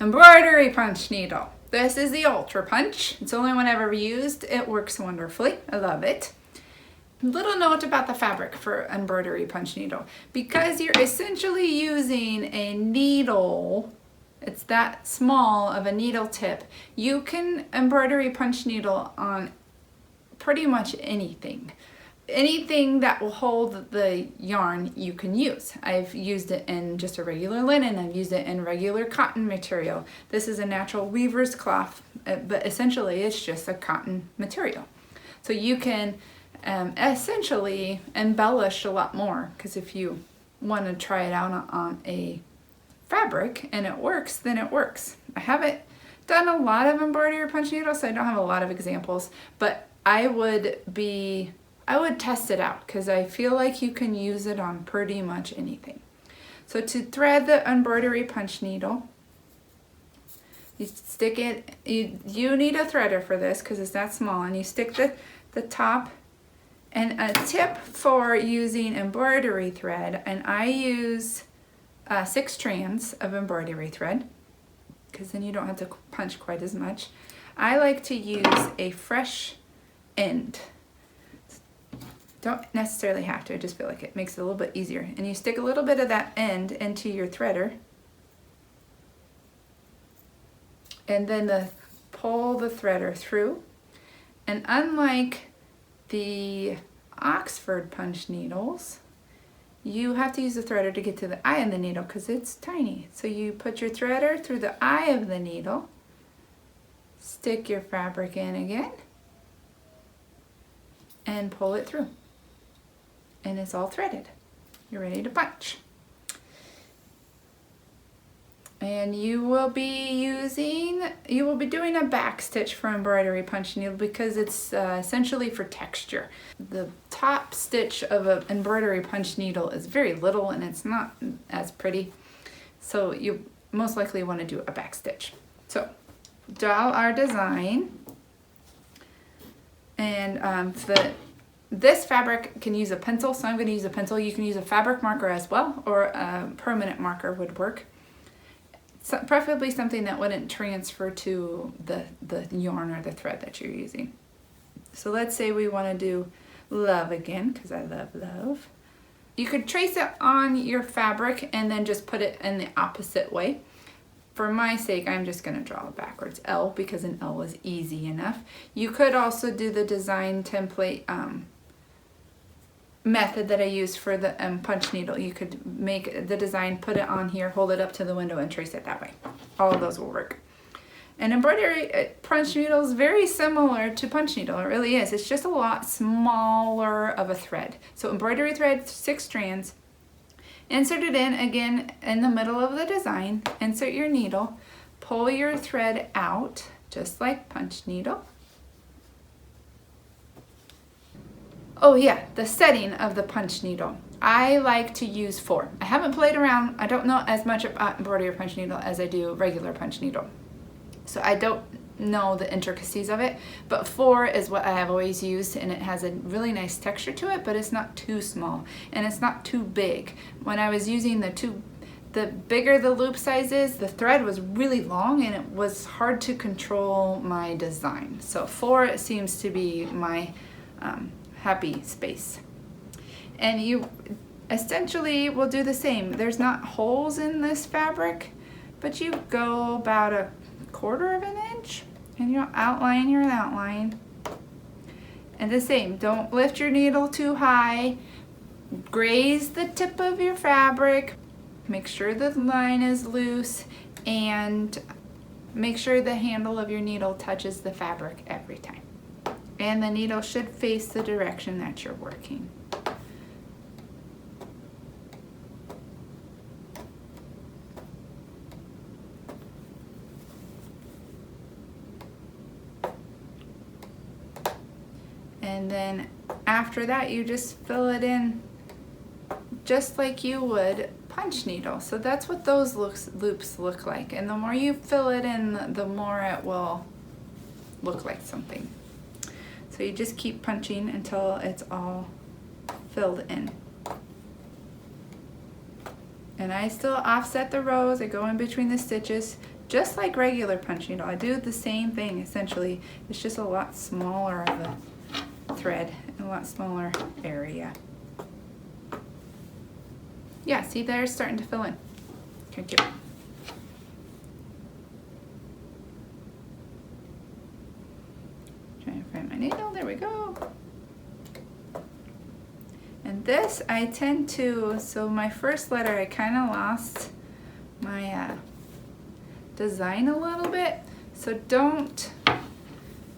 Embroidery punch needle. This is the Ultra Punch. It's the only one I've ever used. It works wonderfully. I love it. Little note about the fabric for embroidery punch needle. Because you're essentially using a needle, it's that small of a needle tip, you can embroidery punch needle on pretty much anything. Anything that will hold the yarn you can use. I've used it in just a regular linen. I've used it in regular cotton material. This is a natural weaver's cloth, but essentially it's just a cotton material. So you can essentially embellish a lot more, because if you want to try it out on a fabric and it works, then it works. I haven't done a lot of embroidery punch needles, so I don't have a lot of examples, but I would test it out because I feel like you can use it on pretty much anything. So to thread the embroidery punch needle, you stick it, you need a threader for this because it's that small, and you stick the top. And a tip for using embroidery thread, and I use 6 strands of embroidery thread because then you don't have to punch quite as much. I like to use a fresh end. Don't necessarily have to, I just feel like it makes it a little bit easier. And you stick a little bit of that end into your threader, and then pull the threader through. And unlike the Oxford punch needles, you have to use the threader to get to the eye of the needle because it's tiny. So you put your threader through the eye of the needle, stick your fabric in again, and pull it through. And it's all threaded. You're ready to punch. And you will be doing a back stitch for embroidery punch needle because it's essentially for texture. The top stitch of an embroidery punch needle is very little and it's not as pretty. So you most likely want to do a back stitch. So draw our design, and this fabric can use a pencil, so I'm going to use a pencil. You can use a fabric marker as well, or a permanent marker would work. So preferably something that wouldn't transfer to the yarn or the thread that you're using. So let's say we want to do love again, because I love love. You could trace it on your fabric and then just put it in the opposite way. For my sake, I'm just going to draw a backwards L because an L is easy enough. You could also do the design template method that I use for the punch needle. You could make the design, put it on here, hold it up to the window, and trace it that way. All of those will work. And embroidery punch needle is very similar to punch needle. It really is. It's just a lot smaller of a thread. So embroidery thread, 6 strands. Insert it in again in the middle of the design. Insert your needle. Pull your thread out, just like punch needle. Oh yeah, the setting of the punch needle. I like to use 4. I haven't played around. I don't know as much about embroidery punch needle as I do regular punch needle. So I don't know the intricacies of it, but 4 is what I have always used, and it has a really nice texture to it, but it's not too small and it's not too big. When I was using the bigger the loop size is, the thread was really long and it was hard to control my design. So 4 seems to be my happy space. And you essentially will do the same. There's not holes in this fabric, but you go about 1/4 of an inch and you'll outline your outline. And the same, don't lift your needle too high. Graze the tip of your fabric. Make sure the line is loose, and make sure the handle of your needle touches the fabric every time. And the needle should face the direction that you're working. And then after that, you just fill it in just like you would punch needle. So that's what those loops look like. And the more you fill it in, the more it will look like something. So you just keep punching until it's all filled in. And I still offset the rows. I go in between the stitches, just like regular punch needle. I do the same thing essentially. It's just a lot smaller of a thread and a lot smaller area. Yeah, see there, it's starting to fill in. Okay, cute. Trying to find my needle, there we go. And this I tend to, so my first letter I kind of lost my design a little bit. So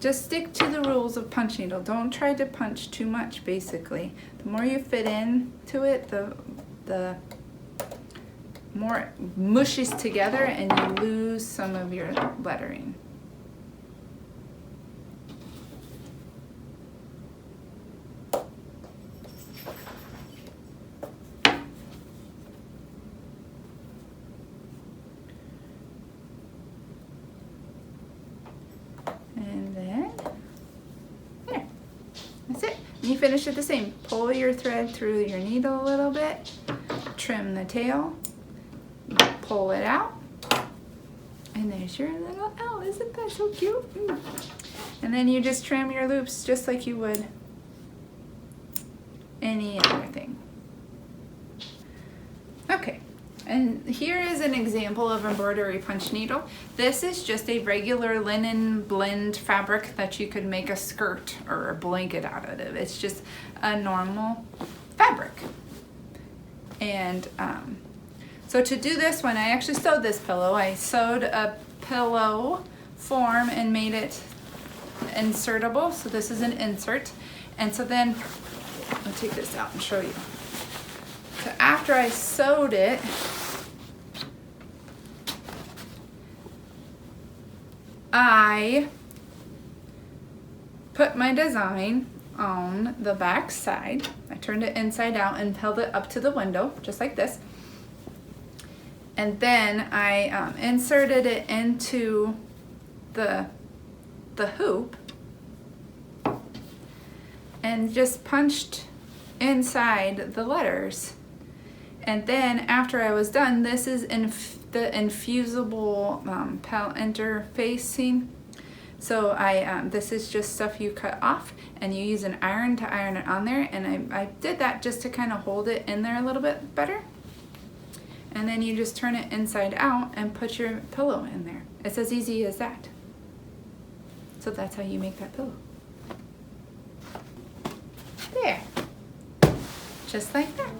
just stick to the rules of punch needle. Don't try to punch too much basically. The more you fit into it, the more it mushes together and you lose some of your lettering. And then, there, that's it. And you finish it the same. Pull your thread through your needle a little bit, trim the tail, pull it out, and there's your little L. Isn't that so cute? And then you just trim your loops just like you would any other thing. Okay. And here is an example of embroidery punch needle. This is just a regular linen blend fabric that you could make a skirt or a blanket out of it. It's just a normal fabric. And so to do this one, I actually sewed this pillow. I sewed a pillow form and made it insertable. So this is an insert. And so then, I'll take this out and show you. So after I sewed it, I put my design on the back side. I turned it inside out and held it up to the window, just like this. And then I inserted it into the hoop and just punched inside the letters. And then after I was done, this is the infusible interfacing. So this is just stuff you cut off and you use an iron to iron it on there. And I did that just to kind of hold it in there a little bit better. And then you just turn it inside out and put your pillow in there. It's as easy as that. So that's how you make that pillow. There. Just like that.